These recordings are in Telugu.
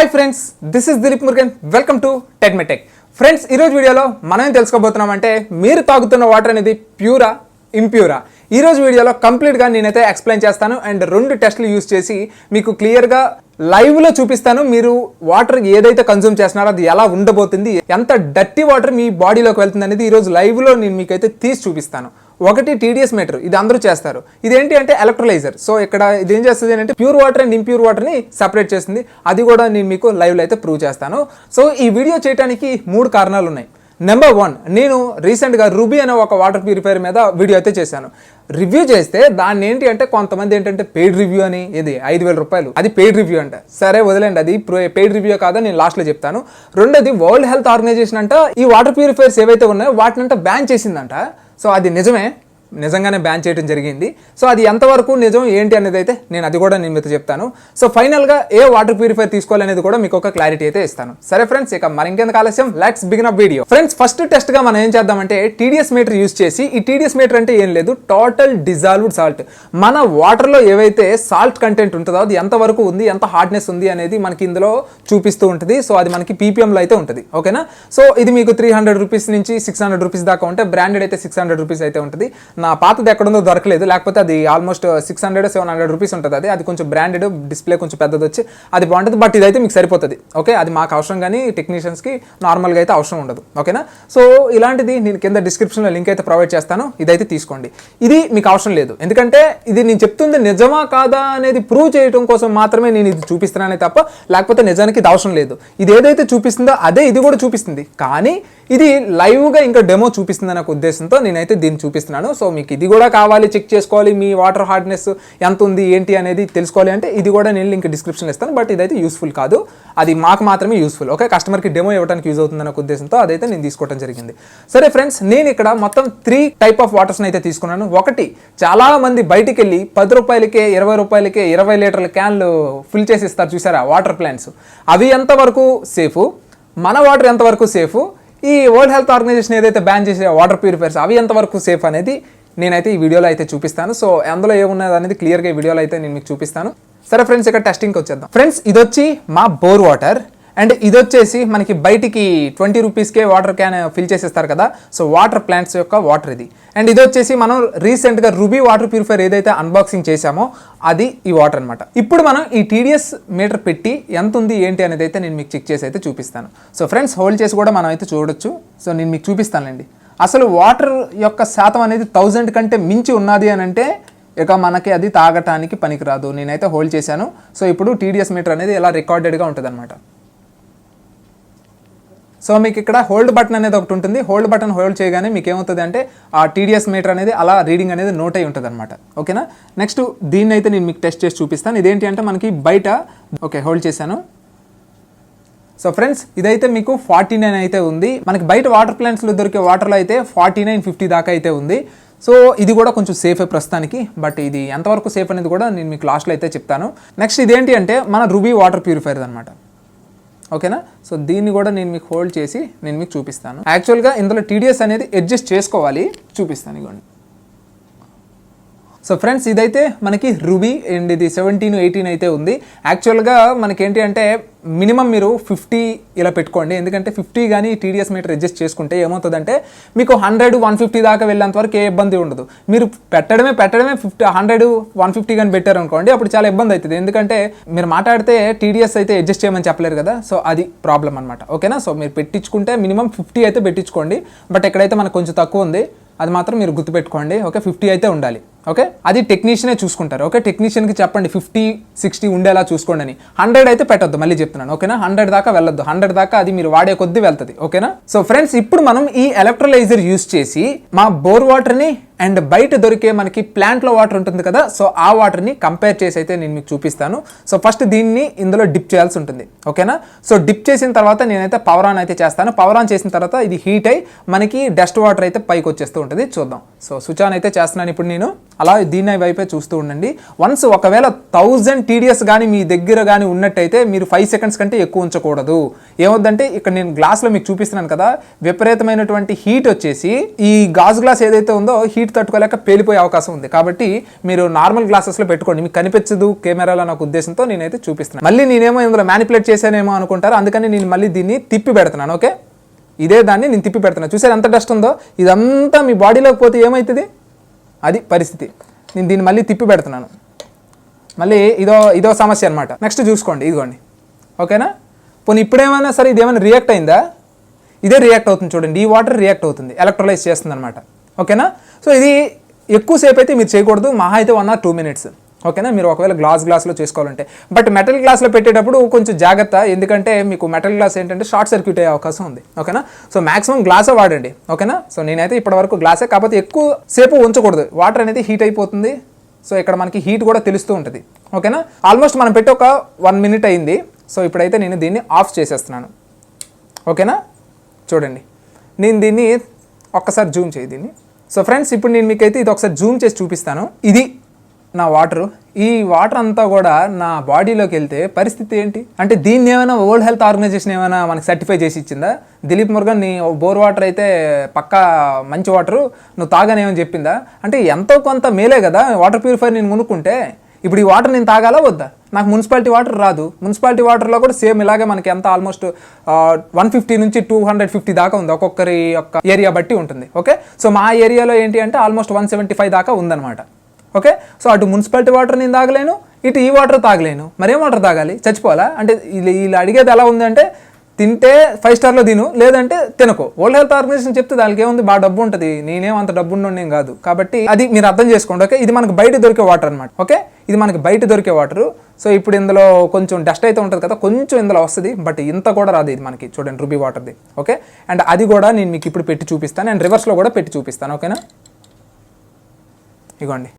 Hi friends, this is Dilip Murugan. Welcome to Techmetech. Friends, ఈరోజు వీడియోలో మనం ఏం తెలుసుకోబోతున్నామంటే మీరు తాగుతున్న వాటర్ అనేది ప్యూరా, ఇంప్యూరా. ఈరోజు వీడియోలో కంప్లీట్గా నేనైతే ఎక్స్ప్లెయిన్ చేస్తాను అండ్ 2 టెస్టులు యూజ్ చేసి మీకు క్లియర్గా లైవ్లో చూపిస్తాను. మీరు వాటర్ ఏదైతే కన్జ్యూమ్ చేస్తున్నారో అది ఎలా ఉండబోతుంది, ఎంత డర్టీ వాటర్ మీ బాడీలోకి వెళ్తుంది అనేది ఈరోజు లైవ్లో నేను మీకైతే తీసి చూపిస్తాను. ఒకటి టీడీఎస్ మీటర్, ఇది అందరూ చేస్తారు. ఇదేంటి అంటే ఎలక్ట్రోలైజర్. సో ఇక్కడ ఇది ఏం చేస్తుంది అంటే ప్యూర్ వాటర్ అండ్ ఇంప్యూర్ వాటర్ని సపరేట్ చేస్తుంది. అది కూడా నేను మీకు లైవ్లో అయితే ప్రూవ్ చేస్తాను. సో ఈ వీడియో చేయడానికి 3 కారణాలు ఉన్నాయి. నెంబర్ 1, నేను రీసెంట్గా రూబీ అనే ఒక వాటర్ ప్యూరిఫైర్ మీద వీడియో అయితే చేశాను. రివ్యూ చేస్తే దాన్ని ఏంటి అంటే కొంతమంది ఏంటంటే పెయిడ్ రివ్యూ అని, ఇది 5,000 రూపాయలు, అది పెయిడ్ రివ్యూ అంట. సరే వదిలేండి, అది పెయిడ్ రివ్యూ కాదా, నేను లాస్ట్లో చెప్తాను. రెండోది, వరల్డ్ హెల్త్ ఆర్గనైజేషన్ అంట ఈ వాటర్ ప్యూరిఫైర్స్ ఏవైతే ఉన్నాయో వాటినంట బ్యాన్ చేసిందంట. సో అది నిజంగానే బ్యాన్ చేయడం జరిగింది. సో అది ఎంతవరకు నిజం ఏంటి అనేది అయితే నేను అది కూడా నేను మీతో చెప్తాను. సో ఫైనల్గా ఏ వాటర్ ప్యూరిఫైర్ తీసుకోవాలనేది కూడా మీకు ఒక క్లారిటీ అయితే ఇస్తాను. సరే ఫ్రెండ్స్, ఇక మరి ఇంకెందుకు ఆలస్యం, let's begin up video. Friends, first టెస్ట్గా మనం ఏం చేద్దామంటే టీడీఎస్ మీటర్ యూజ్ చేసి, ఈ టీడీఎస్ మీటర్ అంటే ఏం లేదు, టోటల్ డిజాల్వ్డ్ సాల్ట్. మన వాటర్లో ఏవైతే సాల్ట్ కంటెంట్ ఉంటుందో అది ఎంతవరకు ఉంది, ఎంత హార్డ్నెస్ ఉంది అనేది మనకి ఇందులో చూపిస్తూ ఉంటుంది. సో అది మనకి పీపీఎంలో అయితే ఉంటుంది, ఓకేనా. సో ఇది మీకు 300 రూపీస్ నుంచి 600 రూపీస్ దాకా ఉంటే, బ్రాండెడ్ అయితే 600 రూపీస్ అయితే ఉంటుంది. నా పాతది ఎక్కడుందో దొరకలేదు, లేకపోతే అది ఆల్మోస్ట్ 600-700 రూపీస్ ఉంటుంది. అది కొంచెం బ్రాండెడ్, డిస్ప్లే కొంచెం పెద్దది వచ్చి అది బాగుంటుంది. బట్ ఇదైతే మీకు సరిపోతుంది, ఓకే. అది మాకు అవసరం కానీ టెక్నీషియన్స్కి నార్మల్గా అయితే అవసరం ఉండదు, ఓకేనా. సో ఇలాంటిది నేను కింద డిస్క్రిప్షన్లో లింక్ అయితే ప్రొవైడ్ చేస్తాను. ఇదైతే తీసుకోండి. ఇది మీకు అవసరం లేదు, ఎందుకంటే ఇది నేను చెప్తుంది నిజమా కాదా అనేది ప్రూవ్ చేయడం కోసం మాత్రమే నేను ఇది చూపిస్తున్నానే తప్ప, లేకపోతే నిజానికి ఇది అవసరం లేదు. ఇది ఏదైతే చూపిస్తుందో అదే ఇది కూడా చూపిస్తుంది, కానీ ఇది లైవ్గా ఇంకా డెమో చూపిస్తుంది అనే ఉద్దేశంతో నేనైతే దీన్ని చూపిస్తున్నాను. సో మీకు ఇది కూడా కావాలి, చెక్ చేసుకోవాలి, మీ వాటర్ హార్డ్నెస్ ఎంత ఉంది ఏంటి అనేది తెలుసుకోవాలి అంటే ఇది కూడా నేను లింక్ డిస్క్రిప్షన్లో ఇస్తాను. బట్ ఇదైతే యూస్ఫుల్ కాదు, అది మాకు మాత్రమే యూస్ఫుల్, ఓకే. కస్టమర్కి డెమో ఇవ్వడానికి యూజ్ అవుతుంది అనే ఉద్దేశంతో అదైతే నేను తీసుకోవడం జరిగింది. సరే ఫ్రెండ్స్, నేను ఇక్కడ మొత్తం 3 టైప్ ఆఫ్ వాటర్స్ని అయితే తీసుకున్నాను. ఒకటి, చాలా మంది బయటికి వెళ్ళి 10 రూపాయలకే 20 రూపాయలకే 20 లీటర్ల క్యాన్లు ఫిల్ చేసి ఇస్తారు చూసారా, వాటర్ ప్లాంట్స్. అవి ఎంతవరకు సేఫు, మన వాటర్ ఎంతవరకు సేఫు, ఈ వరల్డ్ హెల్త్ ఆర్గనైజేషన్ ఏదైతే బ్యాన్ చేసే వాటర్ ప్యూరిఫైర్స్ అవి ఎంతవరకు సేఫ్ అనేది నేనైతే ఈ వీడియోలో అయితే చూపిస్తాను. సో అందులో ఏమున్నది అనేది క్లియర్గా ఈ వీడియోలో అయితే నేను మీకు చూపిస్తాను. సరే ఫ్రెండ్స్, ఇక్కడ టెస్టింగ్కి వచ్చేద్దాం. ఫ్రెండ్స్, ఇది వచ్చి మా బోర్ వాటర్ అండ్ ఇది వచ్చేసి మనకి బయటికి 20 రూపీస్కే వాటర్ క్యాన్ ఫిల్ చేసేస్తారు కదా, సో వాటర్ ప్లాంట్స్ యొక్క వాటర్ ఇది. అండ్ ఇది వచ్చేసి మనం రీసెంట్గా రూబీ వాటర్ ప్యూరిఫైర్ ఏదైతే అన్బాక్సింగ్ చేసామో అది ఈ వాటర్ అనమాట. ఇప్పుడు మనం ఈ టీడీఎస్ మీటర్ పెట్టి ఎంత ఉంది ఏంటి అనేది అయితే నేను మీకు చెక్ చేసి అయితే చూపిస్తాను. సో ఫ్రెండ్స్, హోల్డ్ చేసి కూడా మనం అయితే చూడొచ్చు. సో నేను మీకు చూపిస్తానండి. అసలు వాటర్ యొక్క శాతం అనేది 1000 కంటే మించి ఉన్నది అని అంటే ఇక మనకి అది తాగటానికి పనికిరాదు. నేనైతే హోల్డ్ చేశాను. సో ఇప్పుడు టీడీఎస్ మీటర్ అనేది ఇలా రికార్డెడ్గా ఉంటుంది అనమాట. సో మీకు ఇక్కడ హోల్డ్ బటన్ అనేది ఒకటి ఉంటుంది. హోల్డ్ బటన్ హోల్డ్ చేయగానే మీకు ఏమవుతుంది అంటే ఆ టీడీఎస్ మీటర్ అనేది అలా రీడింగ్ అనేది నోట్ అయి ఉంటుంది అనమాట, ఓకేనా. నెక్స్ట్ దీన్ని అయితే నేను మీకు టెస్ట్ చేసి చూపిస్తాను. ఇదేంటి అంటే మనకి బయట, ఓకే, హోల్డ్ చేశాను. సో ఫ్రెండ్స్, ఇదైతే మీకు 49 అయితే ఉంది. మనకి బయట వాటర్ ప్లాంట్స్లో దొరికే వాటర్లో అయితే 49-50 దాకా అయితే ఉంది. సో ఇది కూడా కొంచెం సేఫే ప్రస్తుతానికి, బట్ ఇది ఎంతవరకు సేఫ్ అనేది కూడా నేను మీకు లాస్ట్లో అయితే చెప్తాను. నెక్స్ట్ ఇదేంటి అంటే మన రూబీ వాటర్ ప్యూరిఫైర్ అనమాట, ఓకేనా. సో దీన్ని కూడా నేను మీకు హోల్డ్ చేసి నేను మీకు చూపిస్తాను. యాక్చువల్గా ఇందులో టీడీఎస్ అనేది అడ్జస్ట్ చేసుకోవాలి, చూపిస్తాను ఇవ్వండి. సో ఫ్రెండ్స్, ఇదైతే మనకి రూబీ అండ్ ఇది 17-18 అయితే ఉంది. యాక్చువల్గా మనకేంటి అంటే మినిమం మీరు 50 ఇలా పెట్టుకోండి, ఎందుకంటే 50 కానీ టీడీఎస్ మీటర్ అడ్జస్ట్ చేసుకుంటే ఏమవుతుందంటే మీకు 100-150 దాకా వెళ్ళేంత వరకు ఏ ఇబ్బంది ఉండదు. మీరు పెట్టడమే 100-150 కానీ పెట్టారనుకోండి, అప్పుడు చాలా ఇబ్బంది అవుతుంది. ఎందుకంటే మీరు మాట్లాడితే టీడీఎస్ అయితే అడ్జస్ట్ చేయమని చెప్పలేరు కదా, సో అది ప్రాబ్లం అనమాట, ఓకేనా. సో మీరు పెట్టించుకుంటే మినిమం 50 అయితే పెట్టించుకోండి. బట్ ఎక్కడైతే మనకు కొంచెం తక్కువ ఉంది అది మాత్రం మీరు గుర్తుపెట్టుకోండి, ఓకే. 50 అయితే ఉండాలి, ఓకే. అది టెక్నీషియనే చూసుకుంటారు, ఓకే. టెక్నీషియన్కి చెప్పండి 50-60 ఉండేలా చూసుకోండి అని. 100 అయితే పెట్టొద్దు, మళ్ళీ చెప్తున్నాను, ఓకేనా. 100 దాకా వెళ్ళొద్దు, 100 దాకా అది మీరు వాడే కొద్దీ వెళ్తుంది, ఓకేనా. సో ఫ్రెండ్స్, ఇప్పుడు మనం ఈ ఎలక్ట్రోలైజర్ యూజ్ చేసి మా బోర్ వాటర్ని అండ్ బయట దొరికే మనకి ప్లాంట్లో వాటర్ ఉంటుంది కదా, సో ఆ వాటర్ని కంపేర్ చేసి అయితే నేను మీకు చూపిస్తాను. సో ఫస్ట్ దీన్ని ఇందులో డిప్ చేయాల్సి ఉంటుంది, ఓకేనా. సో డిప్ చేసిన తర్వాత నేనైతే పవర్ ఆన్ అయితే చేస్తాను. పవర్ ఆన్ చేసిన తర్వాత ఇది హీట్ అయ్యి మనకి డస్ట్ వాటర్ అయితే పైకి వచ్చేస్తూ ఉంటుంది, చూద్దాం. సో స్విచ్ ఆన్ అయితే చేస్తున్నాను ఇప్పుడు నేను. అలా దీని వైపే చూస్తూ ఉండండి. వన్స్ ఒకవేళ 1000 TDS కానీ మీ దగ్గర కానీ ఉన్నట్టయితే మీరు 5 seconds కంటే ఎక్కువ ఉంచకూడదు. ఏమవుద్దంటే ఇక్కడ నేను గ్లాస్లో మీకు చూపిస్తున్నాను కదా, విపరీతమైనటువంటి హీట్ వచ్చేసి ఈ గాజు గ్లాస్ ఏదైతే ఉందో హీట్ తట్టుకోలేక పేలిపోయే అవకాశం ఉంది. కాబట్టి మీరు నార్మల్ గ్లాసెస్లో పెట్టుకోండి, మీకు కనిపించదు కెమెరాలో నాకు ఉద్దేశంతో నేనైతే చూపిస్తున్నాను. మళ్ళీ నేనేమో ఇందులో మ్యానిపులేట్ చేశానేమో అనుకుంటారు, అందుకని నేను మళ్ళీ దీన్ని తిప్పి పెడుతున్నాను. ఓకే, ఇదే దాన్ని నేను తిప్పి పెడుతున్నాను. చూసారు ఎంత డస్ట్ ఉందో, ఇదంతా మీ బాడీలోకి పోతే ఏమవుతుంది, అది పరిస్థితి. నేను దీన్ని మళ్ళీ తిప్పి పెడుతున్నాను. మళ్ళీ ఇదో సమస్య అనమాట. నెక్స్ట్ చూసుకోండి, ఇదిగోండి. ఓకేనా, పోనీ ఇప్పుడేమైనా సరే ఇదేమైనా రియాక్ట్ అయిందా, ఇదే రియాక్ట్ అవుతుంది చూడండి, ఈ వాటర్ రియాక్ట్ అవుతుంది, ఎలక్ట్రోలైజ్ చేస్తుంది అనమాట. ఓకేనా, సో ఇది ఎక్కువసేపు అయితే మీరు చేయకూడదు, మహా అయితే 1 or 2 minutes. ఓకేనా, మీరు ఒకవేళ గ్లాస్లో చేసుకోవాలంటే. బట్ మెటల్ గ్లాస్లో పెట్టేటప్పుడు కొంచెం జాగ్రత్త, ఎందుకంటే మీకు మెటల్ గ్లాస్ ఏంటంటే షార్ట్ సర్క్యూట్ అయ్యే అవకాశం ఉంది. ఓకేనా, సో మాక్సిమం గ్లాసే వాడండి. ఓకేనా, సో నేనైతే ఇప్పటివరకు గ్లాసే, కాకపోతే ఎక్కువ సేపు ఉంచకూడదు, వాటర్ అనేది హీట్ అయిపోతుంది. సో ఇక్కడ మనకి హీట్ కూడా తెలుస్తూ ఉంటుంది. ఓకేనా, ఆల్మోస్ట్ మనం పెట్టి ఒక 1 minute అయింది. సో ఇప్పుడైతే నేను దీన్ని ఆఫ్ చేసేస్తున్నాను. ఓకేనా, చూడండి, నేను దీన్ని ఒక్కసారి జూమ్ చేయి దీన్ని. సో ఫ్రెండ్స్, ఇప్పుడు నేను మీకైతే ఇది ఒకసారి జూమ్ చేసి చూపిస్తాను. ఇది నా వాటరు, ఈ వాటర్ అంతా కూడా నా బాడీలోకి వెళ్తే పరిస్థితి ఏంటి అంటే, దీన్ని ఏమైనా వరల్డ్ హెల్త్ ఆర్గనైజేషన్ ఏమైనా మనకి సర్టిఫై చేసి ఇచ్చిందా? దిలీప్ మురుగన్ నీ బోర్ వాటర్ అయితే పక్కా మంచి వాటరు, నువ్వు తాగనేమని చెప్పిందా? అంటే ఎంతో కొంత మేలే కదా వాటర్ ప్యూరిఫైర్ నేను కొనుక్కుంటే. ఇప్పుడు ఈ వాటర్ నేను తాగాలా వద్దా? నాకు మున్సిపాలిటీ వాటర్ రాదు. మున్సిపాలిటీ వాటర్లో కూడా సేమ్ ఇలాగే మనకి ఎంత ఆల్మోస్ట్ 150 నుంచి 250 దాకా ఉంది, ఒక్కొక్కరి యొక్క ఏరియా బట్టి ఉంటుంది. ఓకే, సో మా ఏరియాలో ఏంటి అంటే ఆల్మోస్ట్ 175 దాకా ఉందన్నమాట. ఓకే, సో అటు మున్సిపాలిటీ వాటర్ నేను తాగలేను, ఇటు ఈ వాటర్ తాగలేను, మరేం వాటర్ తాగాలి? చచ్చిపోవాలా? అంటే వీళ్ళు అడిగేది ఎలా ఉంది అంటే, తింటే 5 స్టార్లో తిను, లేదంటే తినకో. వరల్డ్ హెల్త్ ఆర్గనైజేషన్ చెప్తే దానికి ఏముంది, బాగా డబ్బు ఉంటుంది, నేనేం అంత డబ్బు ఉండేం కాదు. కాబట్టి అది మీరు అర్థం చేసుకోండి. ఓకే, ఇది మనకు బయట దొరికే వాటర్ అనమాట. ఓకే, ఇది మనకి బయట దొరికే వాటర్. సో ఇప్పుడు ఇందులో కొంచెం డస్ట్ అయితే ఉంటుంది కదా, కొంచెం ఇందులో వస్తుంది, బట్ ఇంత కూడా రాదు. ఇది మనకి చూడండి రూబీ వాటర్ది. ఓకే, అండ్ అది కూడా నేను మీకు ఇప్పుడు పెట్టి చూపిస్తాను, అండ్ రివర్స్లో కూడా పెట్టి చూపిస్తాను. ఓకేనా, ఇగోండి.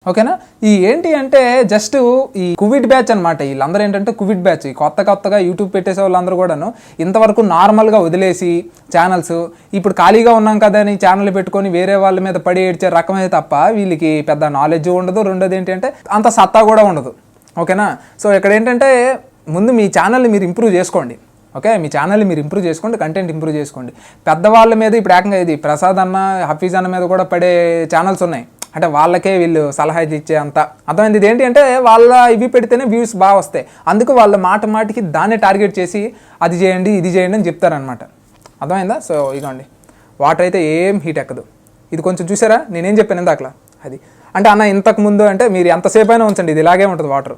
ఓకేనా, ఈ ఏంటి అంటే జస్ట్ ఈ కోవిడ్ బ్యాచ్ అనమాట. వీళ్ళందరూ ఏంటంటే కోవిడ్ బ్యాచ్, ఈ కొత్తగా యూట్యూబ్ పెట్టేసే వాళ్ళందరూ కూడాను ఇంతవరకు నార్మల్గా వదిలేసి ఛానల్స్, ఇప్పుడు ఖాళీగా ఉన్నాం కదా అని ఛానల్ పెట్టుకొని వేరే వాళ్ళ మీద పడి ఏడ్చే రకమే తప్ప వీళ్ళకి పెద్ద నాలెడ్జ్ ఉండదు. రెండోది ఏంటంటే అంత సత్తా కూడా ఉండదు. ఓకేనా, సో ఇక్కడ ఏంటంటే ముందు మీ ఛానల్ని మీరు ఇంప్రూవ్ చేసుకోండి. ఓకే, మీ ఛానల్ని మీరు ఇంప్రూవ్ చేసుకోండి, కంటెంట్ ఇంప్రూవ్ చేసుకోండి. పెద్దవాళ్ళ మీద ఇప్పుడు ఏకంగా ఇది ప్రసాద్ అన్న, హఫీజ్ అన్న మీద కూడా పడే ఛానల్స్ ఉన్నాయి. అంటే వాళ్ళకే వీళ్ళు సలహా ఇచ్చే అంత అర్థమైంది. ఇది ఏంటి అంటే వాళ్ళ ఇవి పెడితేనే వ్యూస్ బాగా వస్తాయి, అందుకు వాళ్ళ మాటికి దాన్నే టార్గెట్ చేసి అది చేయండి ఇది చేయండి అని చెప్తారనమాట. అర్థమైందా? సో ఇదిగోండి, వాటర్ అయితే ఏం హీట్ ఎక్కదు. ఇది కొంచెం చూసారా, నేనేం చెప్పాను ఇందాకలా అది. అంటే అన్న ఇంతకు ముందు అంటే మీరు ఎంతసేపు అయినా ఉంచండి, ఇది ఇలాగే ఉంటుంది వాటర్,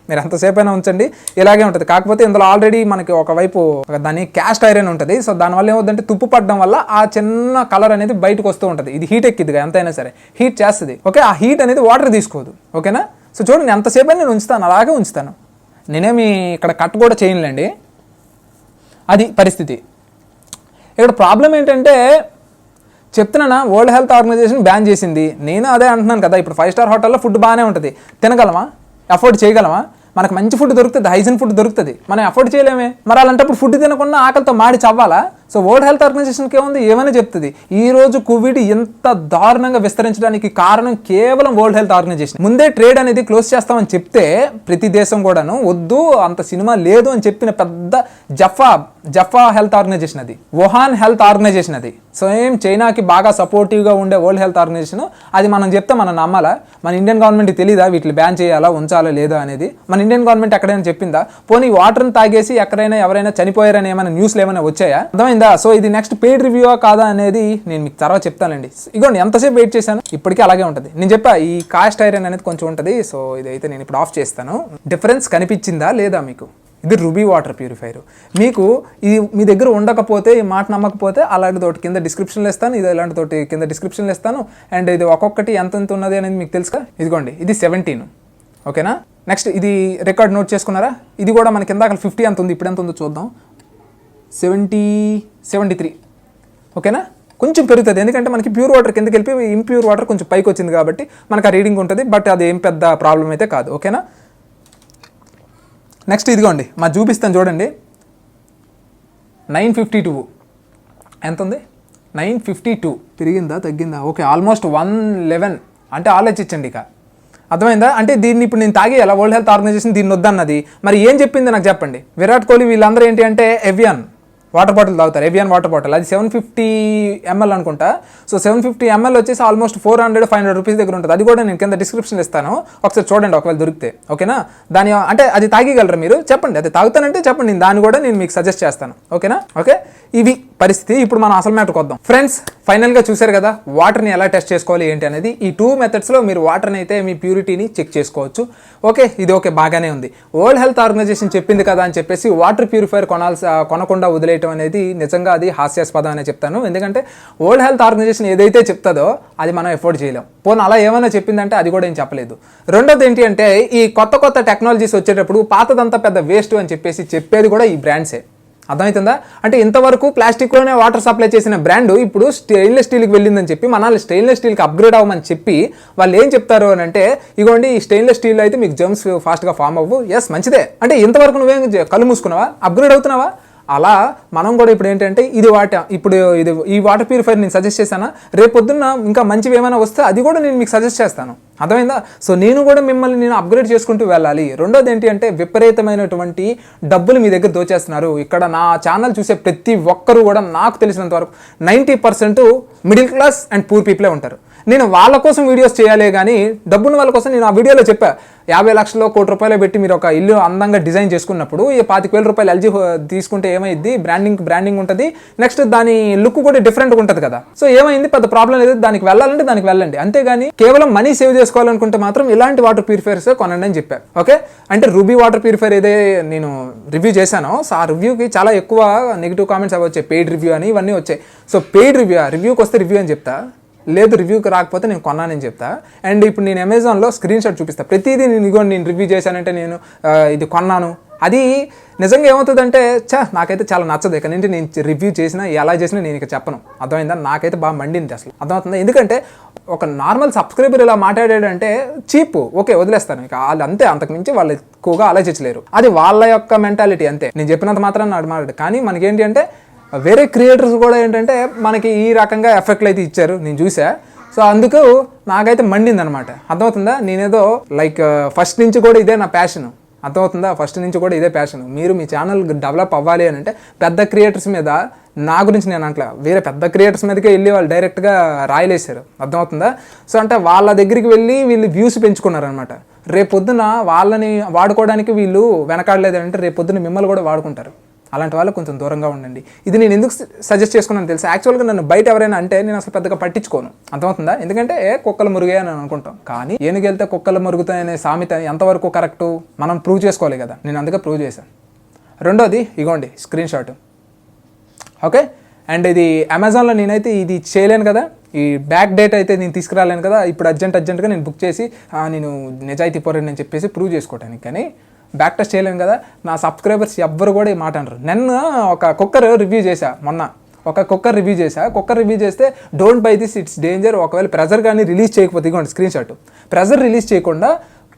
మీరు ఎంతసేపు అయినా ఉంచండి ఇలాగే ఉంటుంది. కాకపోతే ఇందులో ఆల్రెడీ మనకి ఒకవైపు దాని క్యాస్ట్ ఐరన్ ఉంటుంది. సో దానివల్ల ఏమవుతుందంటే తుప్పు పడడం వల్ల ఆ చిన్న కలర్ అనేది బయటకు వస్తూ ఉంటుంది. ఇది హీట్ ఎక్కిద్దిగా, ఎంతైనా సరే హీట్ చేస్తుంది. ఓకే, ఆ హీట్ అనేది వాటర్ తీసుకోదు. ఓకేనా, సో చూడండి ఎంతసేపు అయినా నేను ఉంచుతాను, అలాగే ఉంచుతాను. నేనేమి ఇక్కడ కట్ కూడా చేయనులేండి, అది పరిస్థితి. ఇక్కడ ప్రాబ్లం ఏంటంటే చెప్తున్నానా, వరల్డ్ హెల్త్ ఆర్గనైజేషన్ బ్యాన్ చేసింది, నేను అదే అంటున్నాను కదా. ఇప్పుడు 5 స్టార్ హోటల్లో ఫుడ్ బాగానే ఉంటుంది, తినగలమా? అఫోర్డ్ చేయగలమా? మనకు మంచి ఫుడ్ దొరుకుతుంది, హైజీన్ ఫుడ్ దొరుకుతుంది, మనం అఫోర్డ్ చేయలేమే. మరి అలాంటప్పుడు ఫుడ్ తినకుండా ఆకలితో మాడి చవ్వాలా? సో వరల్డ్ హెల్త్ ఆర్గనైజేషన్కి ఏముంది, ఏమైనా చెప్తుంది. ఈ రోజు కోవిడ్ ఎంత దారుణంగా విస్తరించడానికి కారణం కేవలం వరల్డ్ హెల్త్ ఆర్గనైజేషన్. ముందే ట్రేడ్ అనేది క్లోజ్ చేస్తామని చెప్తే ప్రతి దేశం కూడాను వద్దు, అంత సినిమా లేదు అని చెప్పిన పెద్ద జఫా హెల్త్ ఆర్గనైజేషన్ అది, వుహాన్ హెల్త్ ఆర్గనైజేషన్ అది. సో ఏం చైనాకి బాగా సపోర్టివ్గా ఉండే వరల్డ్ హెల్త్ ఆర్గనైజేషన్, అది మనం చెప్తే మనం నమ్మాలా? మన ఇండియన్ గవర్నమెంట్కి తెలీదా వీటిని బ్యాన్ చేయాలా ఉంచాలా లేదా అనేది? మన ఇండియన్ గవర్నమెంట్ ఎక్కడైనా చెప్పిందా? పోనీ వాటర్ని తాగేసి ఎక్కడైనా ఎవరైనా చనిపోయారని ఏమైనా న్యూస్లు ఏమైనా వచ్చాయా? అర్థమైందా? సో ఇది నెక్స్ట్ పెయిడ్ రివ్యూ కాదా అనేది నేను మీకు తర్వాత చెప్తానండి. ఇగోండి ఎంతసేపు వెయిట్ చేశాను, ఇప్పటికీ అలాగే ఉంటుంది. నేను చెప్పా ఈ కాస్ట్ ఐరన్ అనేది కొంచెం ఉంటుంది. సో ఇదైతే నేను ఇప్పుడు ఆఫ్ చేస్తాను. డిఫరెన్స్ కనిపించిందా లేదా మీకు? ఇది రూబీ వాటర్ ప్యూరిఫైర్. మీకు ఇది మీ దగ్గర ఉండకపోతే, ఈ మాట నమ్మకపోతే అలాంటి తోటి కింద డిస్క్రిప్షన్లో ఇస్తాను, ఇది ఇలాంటి తోటి కింద డిస్క్రిప్షన్లో ఇస్తాను. అండ్ ఇది ఒక్కొక్కటి ఎంత ఉన్నది అనేది మీకు తెలుసుగా. ఇదిగోండి ఇది 17. ఓకేనా, నెక్స్ట్ ఇది రికార్డ్ నోట్ చేసుకున్నారా? ఇది కూడా మనకి ఇందాక 50 ఎంత ఉంది, ఇప్పుడు ఎంత ఉందో చూద్దాం. 73. ఓకేనా, కొంచెం పెరుగుతుంది, ఎందుకంటే మనకి ప్యూర్ వాటర్ కిందకి వెళ్ళి ఇంప్యూర్ వాటర్ కొంచెం పైకి వచ్చింది కాబట్టి మనకు ఆ రీడింగ్ ఉంటుంది. బట్ అది ఏం పెద్ద ప్రాబ్లం అయితే కాదు. ఓకేనా, నెక్స్ట్ ఇదిగోండి మా చూపిస్తాను చూడండి. 952 ఎంత ఉంది? 952 పెరిగిందా తగ్గిందా? ఓకే, ఆల్మోస్ట్ 111 అంటే ఆలోచించండి ఇక. అర్థమైందా? అంటే దీన్ని ఇప్పుడు నేను తాగి ఎలా వరల్డ్ హెల్త్ ఆర్గనైజేషన్ దీన్ని వద్దన్నది, మరి ఏం చెప్పింది నాకు చెప్పండి. విరాట్ కోహ్లీ వీళ్ళందరూ ఏంటి అంటే ఎవియాన్ వాటర్ బాటిల్ తాగుతారు, ఎవియాన్ వాటర్ బాటిల్, అది 750 ml అనుకుంటా. సో 750 ml వచ్చేసి ఆల్మోస్ట్ 400-500 రూపీస్ దగ్గర ఉంటుంది. అది కూడా నేను కింద డిస్క్రిప్షన్లో ఇస్తాను, ఒకసారి చూడండి ఒకవేళ దొరికితే, ఓకేనా? దాని అంటే అది తాగగలరా మీరు? చెప్పండి, అది తాగుతానంటే చెప్పండి, దాన్ని కూడా నేను మీకు సజెస్ట్ చేస్తాను, ఓకేనా? ఓకే, ఇవి పరిస్థితి. ఇప్పుడు మనం అసలు మ్యాటర్కి వద్దాం. ఫ్రెండ్స్, ఫైనల్గా చూశారు కదా వాటర్ని ఎలా టెస్ట్ చేసుకోవాలి ఏంటి అనేది. ఈ 2 మెథడ్స్లో మీరు వాటర్ని అయితే మీ ప్యూరిటీని చెక్ చేసుకోవచ్చు. ఓకే, ఇది ఓకే, బాగానే ఉంది. వరల్డ్ హెల్త్ ఆర్గనైజేషన్ చెప్పింది కదా అని చెప్పేసి వాటర్ ప్యూరిఫైర్ కొనకుండా వదిలేయటం అనేది నిజంగా అది హాస్యాస్పదం అనే చెప్తాను. ఎందుకంటే వరల్డ్ హెల్త్ ఆర్గనైజేషన్ ఏదైతే చెప్తుందో అది మనం ఎఫోర్డ్ చేయలేం. పోనీ అలా ఏమైనా చెప్పిందంటే అది కూడా ఏం చెప్పలేదు. రెండోది ఏంటి అంటే ఈ కొత్త టెక్నాలజీస్ వచ్చేటప్పుడు పాతదంతా పెద్ద వేస్ట్ అని చెప్పేసి చెప్పేది కూడా ఈ బ్రాండ్సే. అర్థమవుతుందా? అంటే ఇంతవరకు ప్లాస్టిక్లోనే వాటర్ సప్లై చేసిన బ్రాండ్ ఇప్పుడు స్టెయిన్లెస్ స్టీల్కి వెళ్ళిందని చెప్పి మనల్ని స్టెయిన్లెస్ స్టీల్కి అప్గ్రేడ్ అవ్వమని చెప్పి వాళ్ళు ఏం చెప్తారు అని అంటే, ఇగోండి ఈ స్టెయిన్లెస్ స్టీల్ అయితే మీకు జర్మ్స్ ఫాస్ట్గా ఫామ్ అవ్వు. ఎస్, మంచిదే. అంటే ఇంతవరకు నువ్వేం కళ్ళు మూసుకున్నావా? అప్గ్రేడ్ అవుతున్నావా? అలా మనం కూడా ఇప్పుడు ఏంటంటే ఇప్పుడు ఈ వాటర్ ప్యూరిఫైర్ నేను సజెస్ట్ చేశానా, రేపు పొద్దున్న ఇంకా మంచివి ఏమైనా వస్తే అది కూడా నేను మీకు సజెస్ట్ చేస్తాను. అర్థమైందా? సో నేను కూడా మిమ్మల్ని నేను అప్గ్రేడ్ చేసుకుంటూ వెళ్ళాలి. రెండోది ఏంటి అంటే విపరీతమైనటువంటి డబ్బులు మీ దగ్గర దోచేస్తున్నారు. ఇక్కడ నా ఛానల్ చూసే ప్రతి ఒక్కరు కూడా నాకు తెలిసినంత వరకు 90% మిడిల్ క్లాస్ అండ్ పూర్ పీపులే ఉంటారు. నేను వాళ్ళ కోసం వీడియోస్ చేయాలి కానీ డబ్బున్న వాళ్ళ కోసం నేను ఆ వీడియోలో చెప్పా, 50 లక్షలు ₹1 కోటి పెట్టి మీరు ఒక ఇల్లు అందంగా డిజైన్ చేసుకున్నప్పుడు ఈ ₹25,000 ఎల్జీ తీసుకుంటే ఏమైంది, బ్రాండింగ్ ఉంటుంది, నెక్స్ట్ దాని లుక్ కూడా డిఫరెంట్గా ఉంటుంది కదా. సో ఏమైంది, పెద్ద ప్రాబ్లం లేదు, దానికి వెళ్ళాలంటే దానికి వెళ్ళండి. అంతేగాని కేవలం మనీ సేవ్ చేసుకోవాలనుకుంటే మాత్రం ఇలాంటి వాటర్ ప్యూరిఫైర్స్ కొనండి అని చెప్పా. ఓకే, అంటే రూబీ వాటర్ ప్యూరిఫైర్ ఏదే నేను రివ్యూ చేశానో, సో ఆ రివ్యూకి చాలా ఎక్కువ నెగిటివ్ కామెంట్స్ అవి వచ్చాయి, పెయిడ్ రివ్యూ అని ఇవన్నీ వచ్చాయి. సో పెయిడ్ రివ్యూకి వస్తే రివ్యూ అని చెప్తా, లేదు రివ్యూకి రాకపోతే నేను కొన్నానని చెప్తా. అండ్ ఇప్పుడు నేను అమెజాన్లో స్క్రీన్ షాట్ చూపిస్తాను, ప్రతిదీ నేను రివ్యూ చేశానంటే నేను ఇది కొన్నాను, అది నిజంగా ఏమవుతుందంటే నాకైతే చాలా నచ్చదు. ఇక నుంచి నేను రివ్యూ చేసినా ఎలా చేసినా నేను ఇక చెప్పను. అర్థమైందా? నాకైతే బాగా మండింది అసలు. అర్థమవుతుందా? ఎందుకంటే ఒక నార్మల్ సబ్స్క్రైబర్ ఇలా మాట్లాడాడంటే చీప్, ఓకే వదిలేస్తాను. ఇక వాళ్ళు అంతే, అంతకుమించి వాళ్ళు ఎక్కువగా ఆలోచించలేరు. అది వాళ్ళ యొక్క మెంటాలిటీ అంతే. నేను చెప్పినంత మాత్రం మాట్లాడు. కానీ మనకేంటి అంటే వేరే క్రియేటర్స్ కూడా ఏంటంటే మనకి ఈ రకంగా ఎఫెక్ట్లు అయితే ఇచ్చారు, నేను చూసా. సో అందుకు నాకైతే మండింది అనమాట. అర్థమవుతుందా? నేనేదో ఫస్ట్ నుంచి కూడా ఇదే నా ప్యాషన్. అర్థమవుతుందా? ఫస్ట్ నుంచి కూడా ఇదే ప్యాషన్. మీరు మీ ఛానల్ డెవలప్ అవ్వాలి అని అంటే పెద్ద క్రియేటర్స్ మీద, నా గురించి నేను అంటలా, వేరే పెద్ద క్రియేటర్స్ మీదకే వెళ్ళి వాళ్ళు డైరెక్ట్గా రాయలేశారు. అర్థమవుతుందా? సో అంటే వాళ్ళ దగ్గరికి వెళ్ళి వీళ్ళు వ్యూస్ పెంచుకున్నారనమాట. రేపొద్దున వాళ్ళని వాడుకోవడానికి వీళ్ళు వెనకాడలేదంటే రేపొద్దున మిమ్మల్ని కూడా వాడుకుంటారు. అలాంటి వాళ్ళు కొంచెం దూరంగా ఉండండి. ఇది నేను ఎందుకు సజెస్ట్ చేసుకున్నాను తెలుసా? యాక్చువల్గా నన్ను బయట ఎవరైనా అంటే నేను అసలు పెద్దగా పట్టించుకోను. అర్థమవుతుందా? ఎందుకంటే కుక్కలు మురుగాయి అని అనుకుంటాం, కానీ ఏనుగెళ్తే కుక్కలు మురుగుతాయనే సామెత ఎంతవరకు కరెక్టు మనం ప్రూవ్ చేసుకోవాలి కదా. నేను అందుకే ప్రూవ్ చేశాను. రెండోది ఇగోండి స్క్రీన్ షాట్. ఓకే, అండ్ ఇది అమెజాన్లో నేనైతే ఇది చేయలేను కదా, ఈ బ్యాక్ డేట్ అయితే నేను తీసుకురాలేను కదా. ఇప్పుడు అర్జెంట్గా నేను బుక్ చేసి నేను నిజాయితీ పౌరుడిని అని చెప్పేసి ప్రూవ్ చేసుకోవటానికి, కానీ బ్యాక్ టెస్ట్ చేయలేను కదా. నా సబ్స్క్రైబర్స్ ఎవ్వరు కూడా ఈ మాట అనరు. నిన్న ఒక కుక్కర్ రివ్యూ చేశా, కుక్కర్ రివ్యూ చేస్తే don't by this, it's danger. ఒకవేళ ప్రెజర్ కానీ రిలీజ్ చేయకపోతే, ఇదిగోండి స్క్రీన్ షాట్, ప్రెజర్ రిలీజ్ చేయకుండా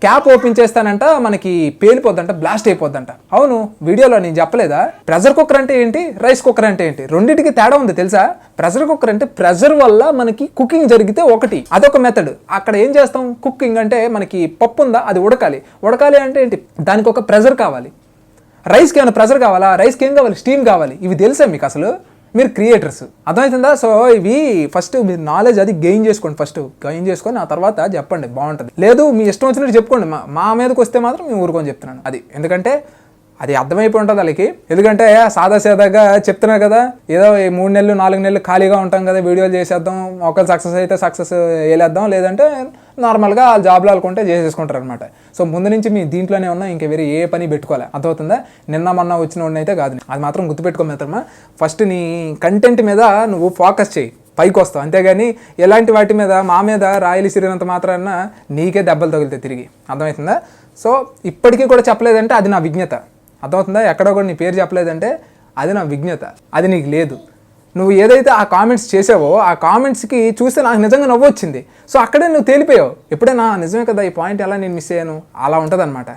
క్యాప్ ఓపెన్ చేస్తానంట మనకి పేలిపోద్దంట, బ్లాస్ట్ అయిపోద్దంట. అవును, వీడియోలో నేను చెప్పలేదా? ప్రెషర్ కుక్కర్ అంటే ఏంటి, రైస్ కుక్కర్ అంటే ఏంటి, రెండింటికి తేడా ఉంది తెలుసా? ప్రెషర్ కుక్కర్ అంటే ప్రెషర్ వల్ల మనకి కుకింగ్ జరిగితే ఒకటి, అదొక మెథడ్. అక్కడ ఏం చేస్తాం, కుకింగ్ అంటే మనకి పప్పు ఉందా, అది ఉడకాలి అంటే ఏంటి, దానికి ఒక ప్రెషర్ కావాలి. రైస్కి ఏమైనా ప్రెషర్ కావాలా? రైస్కి ఏం కావాలి, స్టీమ్ కావాలి. ఇవి తెలుసా మీకు అసలు? మీరు క్రియేటర్స్, అర్థమవుతుందా? సో ఇవి ఫస్ట్ మీరు నాలెడ్జ్ అది గెయిన్ చేసుకొని ఆ తర్వాత చెప్పండి, బాగుంటుంది. లేదు మీ ఇష్టం వచ్చినట్టు చెప్పుకోండి, మా మీదకి వస్తే మాత్రం మేము ఊరుకొని చెప్తున్నాను. అది ఎందుకంటే అది అర్థమైపోయి ఉంటుంది వాళ్ళకి. ఎందుకంటే సాదాగా చెప్తున్నారు కదా, ఏదో 3 నెలలు 4 నెలలు ఖాళీగా ఉంటాం కదా, వీడియోలు చేసేద్దాం, ఒకళ్ళు సక్సెస్ అయితే సక్సెస్ వేలేద్దాం, లేదంటే నార్మల్గా ఆ జాబ్లో వాళ్ళకుంటే చేసేసుకుంటారు అనమాట. సో ముందు నుంచి మీ దీంట్లోనే ఉన్నా, ఇంకా వేరే ఏ పని పెట్టుకోవాలి. అర్థమవుతుందా? నిన్న మొన్న వచ్చిన వాడిని అయితే కాదు. అది మాత్రం గుర్తుపెట్టుకో మిత్రమా. ఫస్ట్ నీ కంటెంట్ మీద నువ్వు ఫోకస్ చేయి, పైకి వస్తావు. అంతేగాని ఎలాంటి వాటి మీద మా మీద రాయలు సిరినంత మాత్రాన నీకే దెబ్బలు తగులుతాయి తిరిగి. అర్థమవుతుందా? సో ఇప్పటికీ కూడా చెప్పలేదంటే అది నా విజ్ఞత. అర్థమవుతుందా? ఎక్కడో కూడా నీ పేరు చెప్పలేదంటే అది నా విజ్ఞత, అది నీకు లేదు. నువ్వు ఏదైతే ఆ కామెంట్స్ చేసావో ఆ కామెంట్స్కి చూస్తే నాకు నిజంగా నవ్వు వచ్చింది. సో అక్కడే నువ్వు తేలిపోయావు. ఎప్పుడైనా నిజమే కదా, ఈ పాయింట్ ఎలా నేను మిస్ అయ్యాను, అలా ఉంటుంది అనమాట.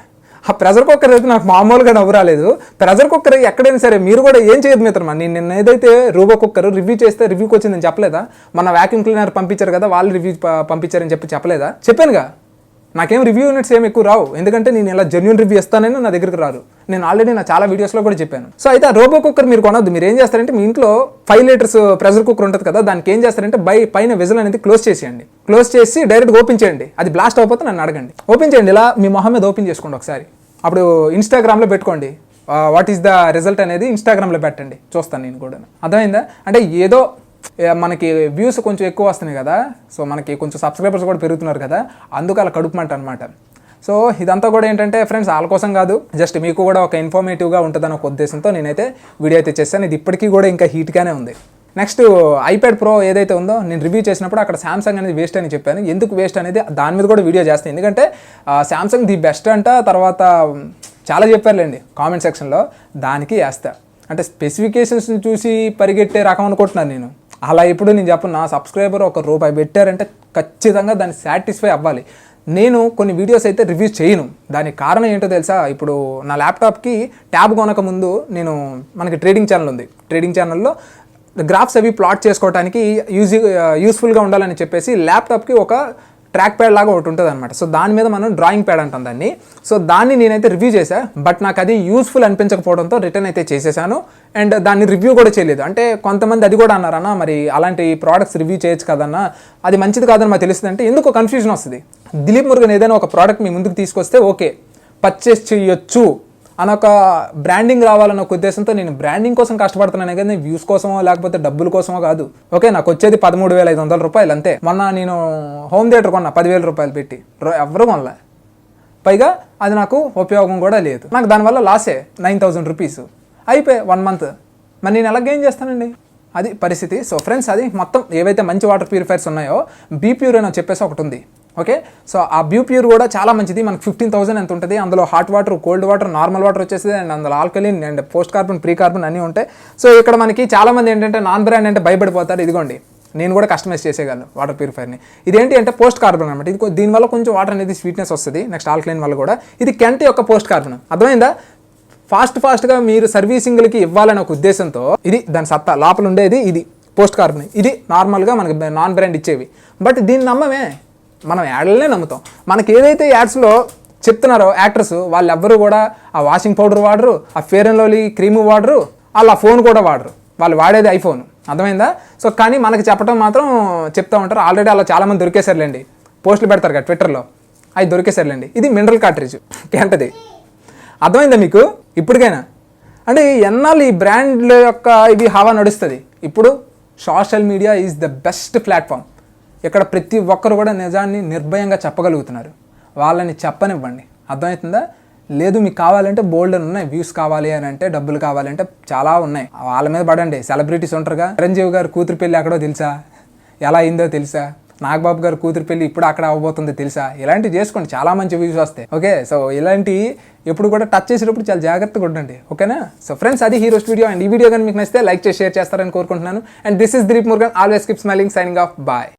ఆ ప్రెషర్ కుక్కర్ అయితే నాకు మామూలుగా నవ్వు రాలేదు. ప్రెషర్ కుక్కర్ ఎక్కడైనా సరే మీరు కూడా ఏం చేయదు మిత్రమా. నేను నిన్న ఏదైతే రోబో కుక్కర్ రివ్యూ చేస్తే రివ్యూకి వచ్చిందని చెప్పలేదా? మన వ్యాక్యూమ్ క్లీనర్ పంపించారు కదా, వాళ్ళు రివ్యూ పంపించారని చెప్పలేదా? చెప్పానుగా. నాకేం రివ్యూ యూనిట్స్ ఏమి ఎక్కువ రావు, ఎందుకంటే నేను ఇలా జెన్యూన్ రివ్యూ ఇస్తానని నా దగ్గరికి రారు. నేను ఆల్రెడీ నా చాలా వీడియోస్లో కూడా చెప్పాను. సో అయితే ఆ రోబో కుక్కర్ మీరు కొనొద్దు. మీరు ఏం చేస్తారంటే మీ ఇంట్లో 5 లీటర్స్ ప్రెషర్ కుక్కర్ ఉంటుంది కదా, దానికి ఏం చేస్తారంటే పైన విజిల్ అనేది క్లోజ్ చేసేయండి. క్లోజ్ చేసి డైరెక్ట్గా ఓపెన్ చేయండి. అది బ్లాస్ట్ అయిపోతే నన్ను అడగండి. ఓపెన్ చేయండి, ఇలా మీ మొహం మీద ఓపెన్ చేసుకోండి ఒకసారి. అప్పుడు ఇన్స్టాగ్రామ్లో పెట్టుకోండి, వాట్ ఈస్ ద రిజల్ట్ అనేది ఇన్స్టాగ్రామ్లో పెట్టండి, చూస్తాను నేను కూడా. అర్థమైందా? అంటే ఏదో మనకి వ్యూస్ కొంచెం ఎక్కువ వస్తున్నాయి కదా, సో మనకి కొంచెం సబ్స్క్రైబర్స్ కూడా పెరుగుతున్నారు కదా, అందుకు అలా కడుపుమంట అనమాట. సో ఇదంతా కూడా ఏంటంటే ఫ్రెండ్స్ వాళ్ళ కోసం కాదు, జస్ట్ మీకు కూడా ఒక ఇన్ఫర్మేటివ్గా ఉంటుందని ఒక ఉద్దేశంతో నేనైతే వీడియో అయితే చేస్తాను. ఇది ఇప్పటికీ కూడా ఇంకా హీట్గానే ఉంది. నెక్స్ట్ ఐప్యాడ్ ప్రో ఏదైతే ఉందో నేను రివ్యూ చేసినప్పుడు అక్కడ శాంసంగ్ అనేది వేస్ట్ అని చెప్పాను. ఎందుకు వేస్ట్ అనేది దాని మీద కూడా వీడియో చేస్తాను, ఎందుకంటే శాంసంగ్ ది బెస్ట్ అంట, తర్వాత చాలా చెప్పారులేండి కామెంట్ సెక్షన్లో, దానికి వేస్తా. అంటే స్పెసిఫికేషన్స్ని చూసి పరిగెట్టే రకం అనుకుంటున్నాను నేను. అలా ఇప్పుడు నేను చెప్పను. నా సబ్స్క్రైబర్ ₹1 పెట్టారంటే ఖచ్చితంగా దాన్ని సాటిస్ఫై అవ్వాలి. నేను కొన్ని వీడియోస్ అయితే రివ్యూ చేయను. దానికి కారణం ఏంటో తెలుసా? ఇప్పుడు నా ల్యాప్టాప్కి ట్యాబ్ కొనక ముందు మనకి ట్రేడింగ్ ఛానల్ ఉంది. ట్రేడింగ్ ఛానల్లో గ్రాఫ్స్ అవి ప్లాట్ చేసుకోవడానికి యూస్ఫుల్గా ఉండాలని చెప్పేసి ల్యాప్టాప్కి ఒక ట్రాక్ ప్యాడ్ లాగా ఒకటి ఉంటుంది అనమాట. సో దాని మీద మనం డ్రాయింగ్ ప్యాడ్ అంటాం దాన్ని. సో దాన్ని నేనైతే రివ్యూ చేశాను, బట్ నాకు అది యూస్ఫుల్ అనిపించకపోవడంతో రిటర్న్ అయితే చేసేసాను. అండ్ దాన్ని రివ్యూ కూడా చేయలేదు. అంటే కొంతమంది అది కూడా అన్నారన్నా, మరి అలాంటి ప్రోడక్ట్స్ రివ్యూ చేయొచ్చు కదన్నా, అది మంచిది కాదని మాకు తెలుస్తుంది అంటే ఎందుకో కన్ఫ్యూజన్ వస్తుంది. దిలీప్ మురుగన్ ఏదైనా ఒక ప్రోడక్ట్ మీ ముందుకు తీసుకొస్తే ఓకే పర్చేస్ చేయొచ్చు అనొక బ్రాండింగ్ రావాలన్న ఒక ఉద్దేశంతో నేను బ్రాండింగ్ కోసం కష్టపడుతున్నాను కానీ వ్యూస్ కోసమో లేకపోతే డబ్బుల కోసమో కాదు. ఓకే, నాకు వచ్చేది ₹13,500 అంతే. మొన్న నేను హోమ్ థియేటర్ కొన్నా ₹10,000 పెట్టి, ఎవరు కొనలే. పైగా అది నాకు ఉపయోగం కూడా లేదు. నాకు దానివల్ల లాసే ₹9,000 అయిపోయి 1 మంత్. మరి నేను ఎలా గెయిన్ చేస్తానండి? అది పరిస్థితి. సో ఫ్రెండ్స్, అది మొత్తం ఏవైతే మంచి వాటర్ ప్యూరిఫైర్స్ ఉన్నాయో BPure అని చెప్పేసి ఒకటి ఉంది. ఓకే, సో ఆ BPure కూడా చాలా మంచిది. మనకు 15,000 ఎంత ఉంటుంది. అందులో hot water, cold water, normal water వచ్చేసి, అండ్ అందులో alkaline and post carbon, pre carbon అన్నీ ఉంటాయి. సో ఇక్కడ మనకి చాలామంది ఏంటంటే నాన్ బ్రాండ్ అంటే భయపడిపోతారు. ఇదిగోండి, నేను కూడా కస్టమైజ్ చేసేయగలను వాటర్ ప్యూరిఫైర్ని. ఇదేంటి అంటే పోస్ట్ కార్బన్ అనమాట. ఇది దీనివల్ల కొంచెం వాటర్ అనేది స్వీట్నెస్ వస్తుంది. నెక్స్ట్ ఆల్కలీన్ వల్ల కూడా. ఇది కెంట్ యొక్క పోస్ట్ కార్బన్. అర్థమైందా? ఫాస్ట్గా మీరు సర్వీసింగ్లకి ఇవ్వాలనే ఒక ఉద్దేశంతో ఇది దాని సత్తా లోపల ఉండేది. ఇది పోస్ట్ కార్బన్. ఇది నార్మల్గా మనకి నాన్ బ్రాండ్ ఇచ్చేవి. బట్ దీన్ని నమ్మమే, మనం యాడ్లనే నమ్ముతాం. మనకి ఏదైతే యాడ్స్లో చెప్తున్నారో యాక్టర్స్, వాళ్ళు ఎవ్వరూ కూడా ఆ వాషింగ్ పౌడర్ వాడరు, ఆ ఫేర్ అండ్ లవ్లీ క్రీము వాడరు, వాళ్ళు ఆ ఫోన్ కూడా వాడరు. వాళ్ళు వాడేది ఐఫోన్. అర్థమైందా? సో కానీ మనకి చెప్పడం మాత్రం చెప్తూ ఉంటారు. ఆల్రెడీ అలా చాలామంది దొరికేసారులేండి. పోస్టులు పెడతారు కదా ట్విట్టర్లో, అవి దొరికేసారులేండి. ఇది మినరల్ కార్ట్రిడ్జ్ ఏంటది. అర్థమైందా మీకు ఇప్పటికైనా? అంటే ఎన్నాళ్ళు ఈ బ్రాండ్ల యొక్క ఇవి హవా నడుస్తుంది. ఇప్పుడు social media is the best platform. ఇక్కడ ప్రతి ఒక్కరు కూడా నిజాన్ని నిర్భయంగా చెప్పగలుగుతున్నారు. వాళ్ళని చెప్పనివ్వండి. అర్థమవుతుందా? లేదు మీకు కావాలంటే బోల్డ్ అని ఉన్నాయి. వ్యూస్ కావాలి అని అంటే, డబ్బులు కావాలంటే చాలా ఉన్నాయి. వాళ్ళ మీద పడండి. సెలబ్రిటీస్ ఉంటారుగా. చిరంజీవి గారు కూతురు పెళ్ళి ఎక్కడో తెలుసా? ఎలా అయిందో తెలుసా? నాగబాబు గారు కూతురు పెళ్ళి ఇప్పుడు అక్కడ అవ్వబోతుందో తెలుసా? ఇలాంటివి చేసుకోండి, చాలా మంచి వ్యూస్ వస్తాయి. ఓకే, సో ఇలాంటి ఎప్పుడు కూడా టచ్ చేసేటప్పుడు చాలా జాగ్రత్తగా ఉండండి. ఓకేనా? సో ఫ్రెండ్స్, అది హీరోస్ వీడియో. అండ్ ఈ వీడియో కానీ మీకు నచ్చితే లైక్ చేసి షేర్ చేస్తారని కోరుకుంటున్నాను. And this is Dilip Murugan, always keep smiling, signing off, bye.